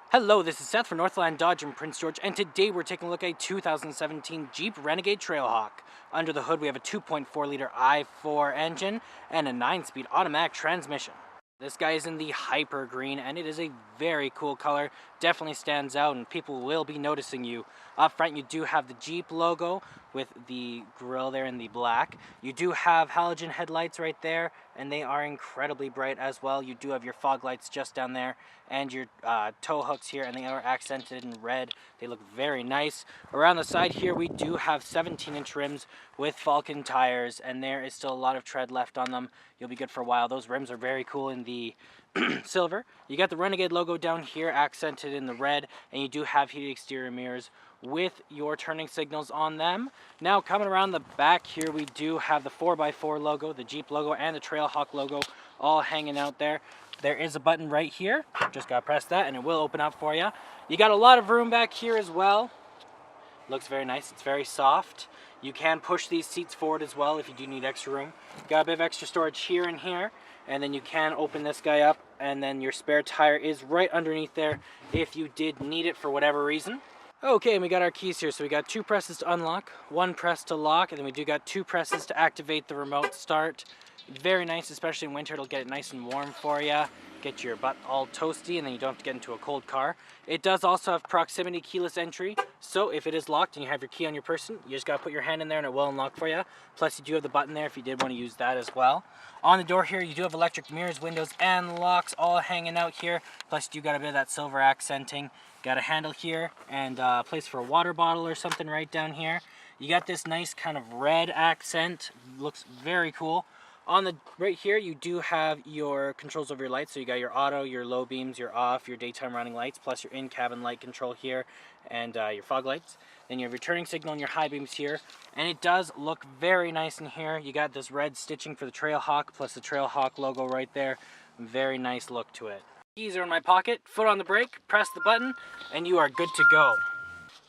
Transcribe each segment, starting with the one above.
Hello, this is Seth for Northland Dodge in Prince George, and today we're taking a look at a 2017 Jeep Renegade Trailhawk. Under the hood we have a 2.4-liter i4 engine and a 9-speed automatic transmission. This guy is in the hyper green, and it is a very cool color. Definitely stands out, and people will be noticing you. Up front, you do have the Jeep logo with the grille there in the black. You do have halogen headlights right there, and they are incredibly bright as well. You do have your fog lights just down there, and your tow hooks here, and they are accented in red. They look very nice. Around the side here, we do have 17-inch rims with Falcon tires, and there is still a lot of tread left on them. You'll be good for a while. Those rims are very cool in the silver. You got the Renegade logo down here accented in the red, and you do have heated exterior mirrors with your turning signals on them. Now coming around the back here, we do have the 4x4 logo, the Jeep logo, and the Trailhawk logo all hanging out there. There is a button right here. Just gotta press that and it will open up for you. You got a lot of room back here as well. Looks very nice. It's very soft. You can push these seats forward as well if you do need extra room. Got a bit of extra storage here and here. And then you can open this guy up, and then your spare tire is right underneath there if you did need it for whatever reason. Okay, and we got our keys here. So we got 2 presses to unlock, 1 press to lock, and then we do got 2 presses to activate the remote start. Very nice, especially in winter. It'll get it nice and warm for you. Get your butt all toasty, and then you don't have to get into a cold car. It does also have proximity keyless entry, so if it is locked and you have your key on your person, you just gotta put your hand in there and it will unlock for you. Plus you do have the button there if you did want to use that as well. On the door here, you do have electric mirrors, windows, and locks all hanging out here. Plus you do got a bit of that silver accenting. Got a handle here and a place for a water bottle or something right down here. You got this nice kind of red accent. Looks very cool. On the right here, you do have your controls over your lights. So you got your auto, your low beams, your off, your daytime running lights, plus your in-cabin light control here, and your fog lights. Then you have your turning signal and your high beams here. And it does look very nice in here. You got this red stitching for the Trailhawk, plus the Trailhawk logo right there. Very nice look to it. Keys are in my pocket, foot on the brake, press the button, and you are good to go.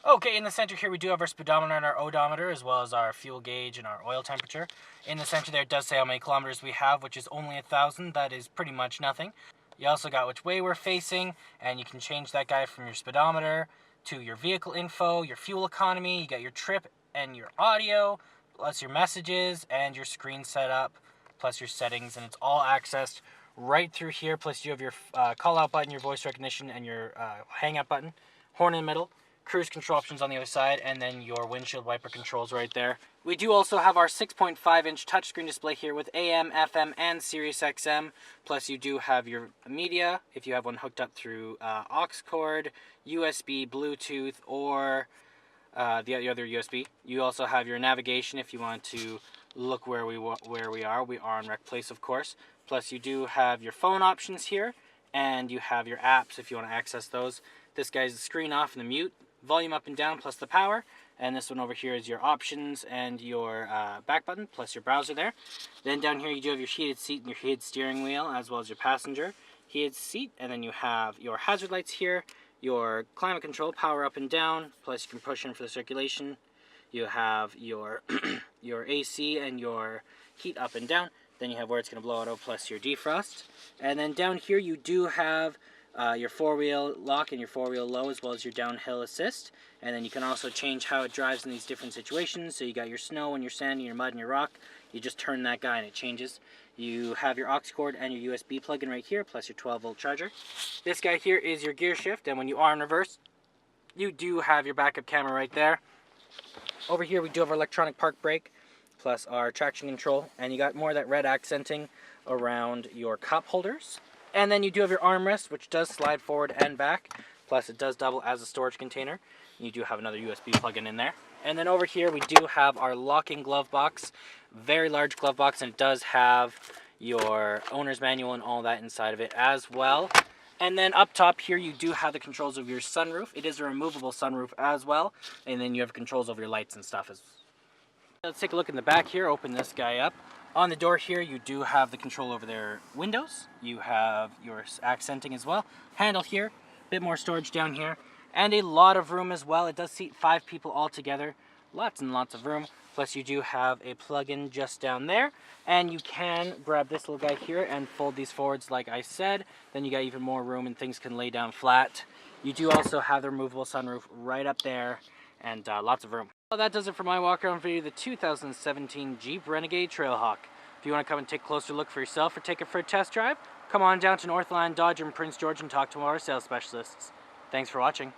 Okay, in the center here we do have our speedometer and our odometer, as well as our fuel gauge and our oil temperature. In the center there it does say how many kilometers we have, which is only 1,000. That is pretty much nothing. You also got which way we're facing, and you can change that guy from your speedometer to your vehicle info, your fuel economy. You got your trip and your audio, plus your messages and your screen setup, plus your settings, and it's all accessed right through here. Plus you have your call out button, your voice recognition, and your hang up button, horn in the middle, cruise control options on the other side, and then your windshield wiper controls right there. We do also have our 6.5-inch touchscreen display here with AM, FM, and Sirius XM. Plus you do have your media, if you have one hooked up through aux cord, USB, Bluetooth, or the other USB. You also have your navigation if you want to look where we are. We are on Rec Place, of course. Plus you do have your phone options here, and you have your apps if you want to access those. This guy's the screen off and the mute, volume up and down, plus the power. And this one over here is your options and your back button, plus your browser there. Then down here you do have your heated seat and your heated steering wheel, as well as your passenger heated seat. And then you have your hazard lights here, your climate control, power up and down, plus you can push in for the circulation. You have your your AC and your heat up and down. Then you have where it's going to blow auto, plus your defrost. And then down here you do have your 4-wheel lock and your 4-wheel low, as well as your downhill assist. And then you can also change how it drives in these different situations. So you got your snow and your sand and your mud and your rock. You just turn that guy and it changes. You have your aux cord and your USB plug-in right here, plus your 12-volt charger. This guy here is your gear shift, and when you are in reverse, you do have your backup camera right there. Over here we do have our electronic park brake, plus our traction control, and you got more of that red accenting around your cup holders. And then you do have your armrest, which does slide forward and back, plus it does double as a storage container. You do have another USB plug-in in there. And then over here we do have our locking glove box, very large glove box, and it does have your owner's manual and all that inside of it as well. And then up top here you do have the controls of your sunroof. It is a removable sunroof as well, and then you have controls over your lights and stuff as well. Let's take a look in the back here, open this guy up. On the door here, you do have the control over their windows. You have your accenting as well. Handle here, a bit more storage down here, and a lot of room as well. It does seat 5 people all together. Lots and lots of room. Plus you do have a plug-in just down there, and you can grab this little guy here and fold these forwards like I said. Then you got even more room and things can lay down flat. You do also have the removable sunroof right up there, and lots of room. Well, that does it for my walk around video of the 2017 Jeep Renegade Trailhawk. If you want to come and take a closer look for yourself or take it for a test drive, come on down to Northland Dodge in Prince George and talk to one of our sales specialists. Thanks for watching.